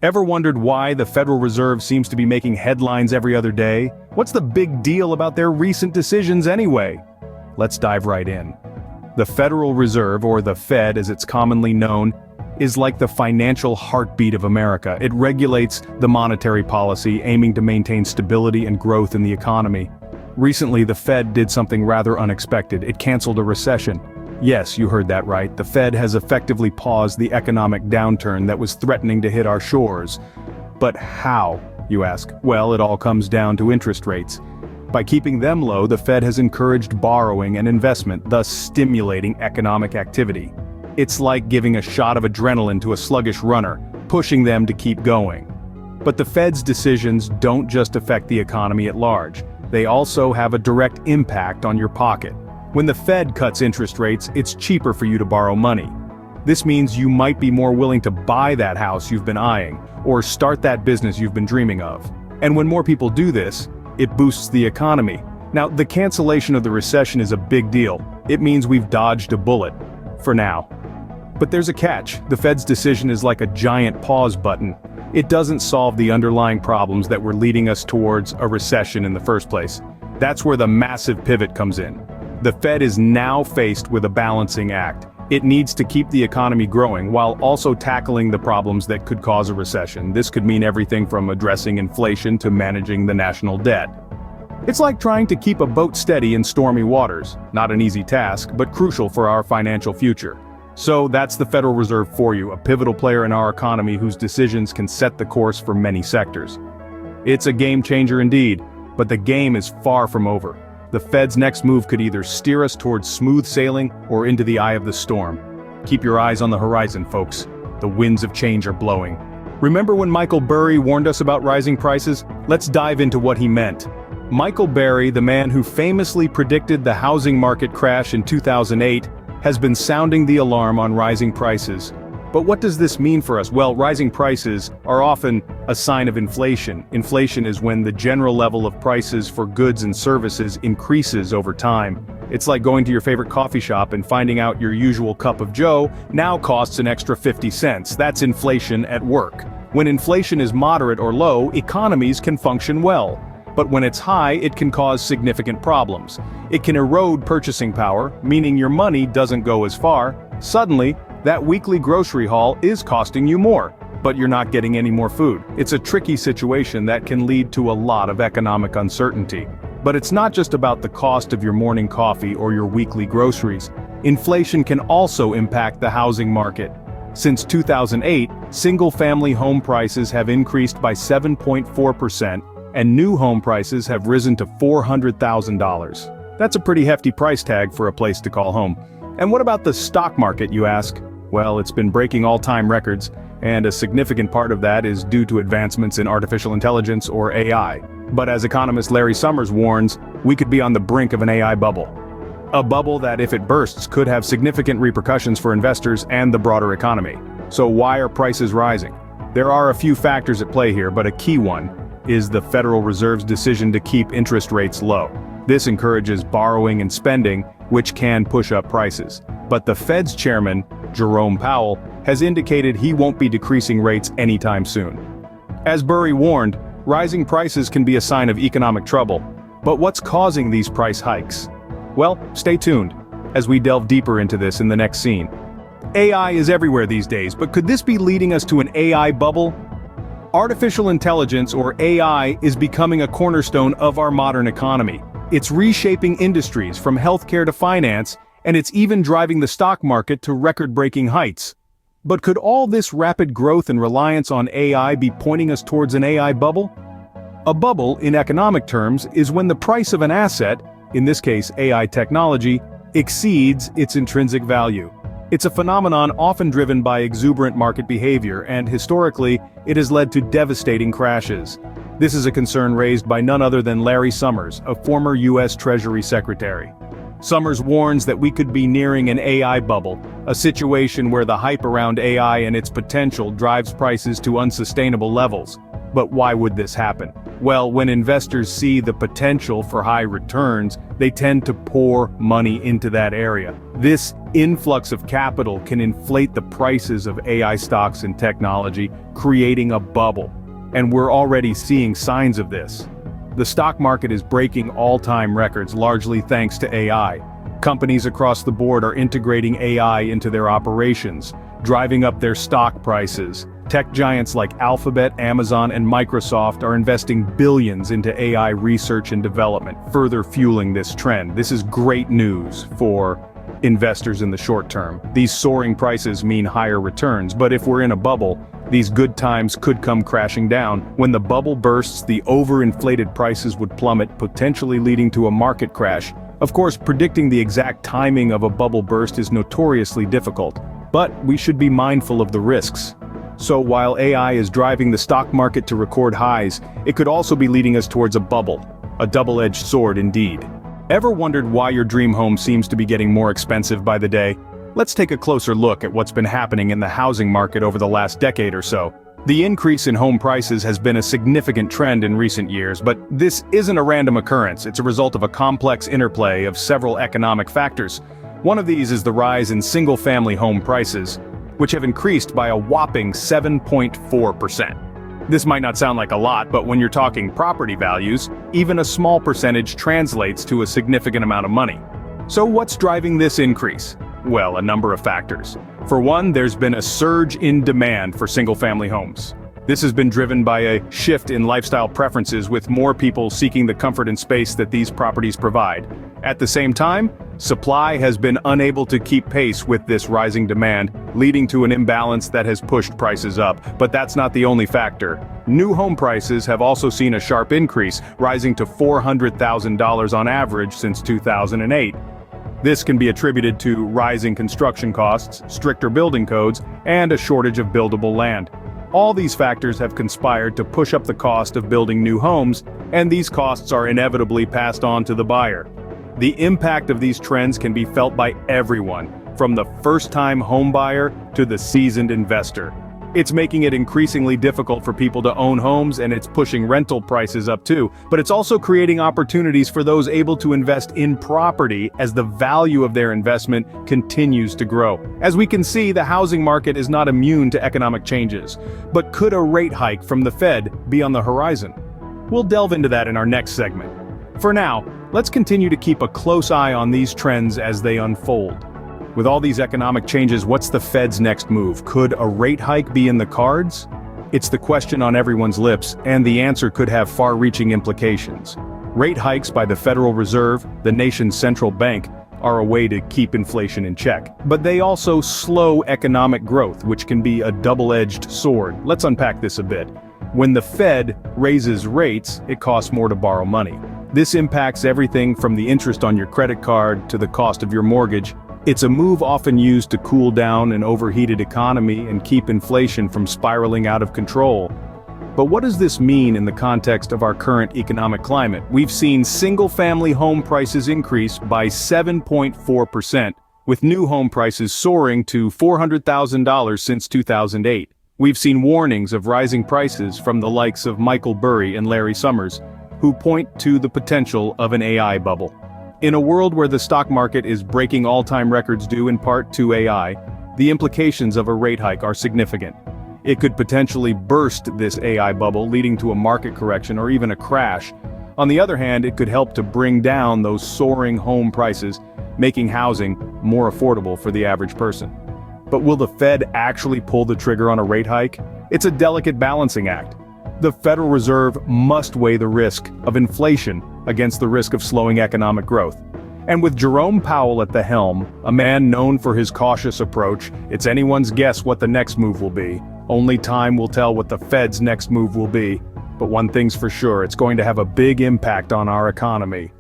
Ever wondered why the Federal Reserve seems to be making headlines every other day? What's the big deal about their recent decisions anyway? Let's dive right in. The Federal Reserve, or the Fed as it's commonly known, is like the financial heartbeat of America. It regulates the monetary policy, aiming to maintain stability and growth in the economy. Recently, the Fed did something rather unexpected. It canceled a recession. Yes, you heard that right. The Fed has effectively paused the economic downturn that was threatening to hit our shores. But how, you ask? Well, it all comes down to interest rates. By keeping them low, the Fed has encouraged borrowing and investment, thus stimulating economic activity. It's like giving a shot of adrenaline to a sluggish runner, pushing them to keep going. But the Fed's decisions don't just affect the economy at large. They also have a direct impact on your pocket. When the Fed cuts interest rates, it's cheaper for you to borrow money. This means you might be more willing to buy that house you've been eyeing, or start that business you've been dreaming of. And when more people do this, it boosts the economy. Now, the cancellation of the recession is a big deal. It means we've dodged a bullet. For now. But there's a catch. The Fed's decision is like a giant pause button. It doesn't solve the underlying problems that were leading us towards a recession in the first place. That's where the massive pivot comes in. The Fed is now faced with a balancing act. It needs to keep the economy growing while also tackling the problems that could cause a recession. This could mean everything from addressing inflation to managing the national debt. It's like trying to keep a boat steady in stormy waters. Not an easy task, but crucial for our financial future. So that's the Federal Reserve for you, a pivotal player in our economy whose decisions can set the course for many sectors. It's a game changer indeed, but the game is far from over. The Fed's next move could either steer us towards smooth sailing or into the eye of the storm. Keep your eyes on the horizon, folks. The winds of change are blowing. Remember when Michael Burry warned us about rising prices? Let's dive into what he meant. Michael Burry, the man who famously predicted the housing market crash in 2008, has been sounding the alarm on rising prices. But what does this mean for us? Well, rising prices are often a sign of inflation. Inflation is when the general level of prices for goods and services increases over time. It's like going to your favorite coffee shop and finding out your usual cup of joe now costs an extra 50 cents. That's inflation at work. When inflation is moderate or low, economies can function well. But when it's high, it can cause significant problems. It can erode purchasing power, meaning your money doesn't go as far. Suddenly, that weekly grocery haul is costing you more, but you're not getting any more food. It's a tricky situation that can lead to a lot of economic uncertainty. But it's not just about the cost of your morning coffee or your weekly groceries. Inflation can also impact the housing market. Since 2008, single-family home prices have increased by 7.4%, and new home prices have risen to $400,000. That's a pretty hefty price tag for a place to call home. And what about the stock market, you ask? Well, it's been breaking all-time records, and a significant part of that is due to advancements in artificial intelligence, or AI. But as economist Larry Summers warns, we could be on the brink of an AI bubble. A bubble that, if it bursts, could have significant repercussions for investors and the broader economy. So why are prices rising? There are a few factors at play here, but a key one is the Federal Reserve's decision to keep interest rates low. This encourages borrowing and spending, which can push up prices. But the Fed's chairman, Jerome Powell, has indicated he won't be decreasing rates anytime soon. As Burry warned, rising prices can be a sign of economic trouble. But what's causing these price hikes? Well, stay tuned as we delve deeper into this in the next scene. AI is everywhere these days, but could this be leading us to an AI bubble? Artificial intelligence, or AI, is becoming a cornerstone of our modern economy. It's reshaping industries from healthcare to finance, and it's even driving the stock market to record-breaking heights. But could all this rapid growth and reliance on AI be pointing us towards an AI bubble? A bubble, in economic terms, is when the price of an asset, in this case AI technology, exceeds its intrinsic value. It's a phenomenon often driven by exuberant market behavior, and historically, it has led to devastating crashes. This is a concern raised by none other than Larry Summers, a former U.S. Treasury Secretary. Summers warns that we could be nearing an AI bubble, a situation where the hype around AI and its potential drives prices to unsustainable levels. But why would this happen? Well, when investors see the potential for high returns, they tend to pour money into that area. This influx of capital can inflate the prices of AI stocks and technology, creating a bubble. And we're already seeing signs of this. The stock market is breaking all-time records largely thanks to AI. Companies across the board are integrating AI into their operations, driving up their stock prices. Tech giants like Alphabet, Amazon, and Microsoft are investing billions into AI research and development, further fueling this trend. This is great news for investors in the short term. These soaring prices mean higher returns, but if we're in a bubble, these good times could come crashing down. When the bubble bursts, the overinflated prices would plummet, potentially leading to a market crash. Of course, predicting the exact timing of a bubble burst is notoriously difficult, but we should be mindful of the risks. So while AI is driving the stock market to record highs, it could also be leading us towards a bubble. A double-edged sword indeed. Ever wondered why your dream home seems to be getting more expensive by the day? Let's take a closer look at what's been happening in the housing market over the last decade or so. The increase in home prices has been a significant trend in recent years, but this isn't a random occurrence. It's a result of a complex interplay of several economic factors. One of these is the rise in single-family home prices, which have increased by a whopping 7.4%. This might not sound like a lot, but when you're talking property values, even a small percentage translates to a significant amount of money. So what's driving this increase? Well, a number of factors. For one, there's been a surge in demand for single-family homes. This has been driven by a shift in lifestyle preferences, with more people seeking the comfort and space that these properties provide. At the same time, supply has been unable to keep pace with this rising demand, leading to an imbalance that has pushed prices up. But that's not the only factor. New home prices have also seen a sharp increase, rising to $400,000 on average since 2008. This can be attributed to rising construction costs, stricter building codes, and a shortage of buildable land. All these factors have conspired to push up the cost of building new homes, and these costs are inevitably passed on to the buyer. The impact of these trends can be felt by everyone, from the first-time home buyer to the seasoned investor. It's making it increasingly difficult for people to own homes, and it's pushing rental prices up too, but it's also creating opportunities for those able to invest in property as the value of their investment continues to grow. As we can see, the housing market is not immune to economic changes, but could a rate hike from the Fed be on the horizon? We'll delve into that in our next segment. For now, let's continue to keep a close eye on these trends as they unfold. With all these economic changes, what's the Fed's next move? Could a rate hike be in the cards? It's the question on everyone's lips, and the answer could have far-reaching implications. Rate hikes by the Federal Reserve, the nation's central bank, are a way to keep inflation in check. But they also slow economic growth, which can be a double-edged sword. Let's unpack this a bit. When the Fed raises rates, it costs more to borrow money. This impacts everything from the interest on your credit card to the cost of your mortgage. It's a move often used to cool down an overheated economy and keep inflation from spiraling out of control. But what does this mean in the context of our current economic climate? We've seen single-family home prices increase by 7.4%, with new home prices soaring to $400,000 since 2008. We've seen warnings of rising prices from the likes of Michael Burry and Larry Summers, who point to the potential of an AI bubble. In a world where the stock market is breaking all-time records due in part to AI, the implications of a rate hike are significant. It could potentially burst this AI bubble, leading to a market correction or even a crash. On the other hand, it could help to bring down those soaring home prices, making housing more affordable for the average person. But will the Fed actually pull the trigger on a rate hike? It's a delicate balancing act. The Federal Reserve must weigh the risk of inflation against the risk of slowing economic growth. And with Jerome Powell at the helm, a man known for his cautious approach, it's anyone's guess what the next move will be. Only time will tell what the Fed's next move will be. But one thing's for sure, it's going to have a big impact on our economy.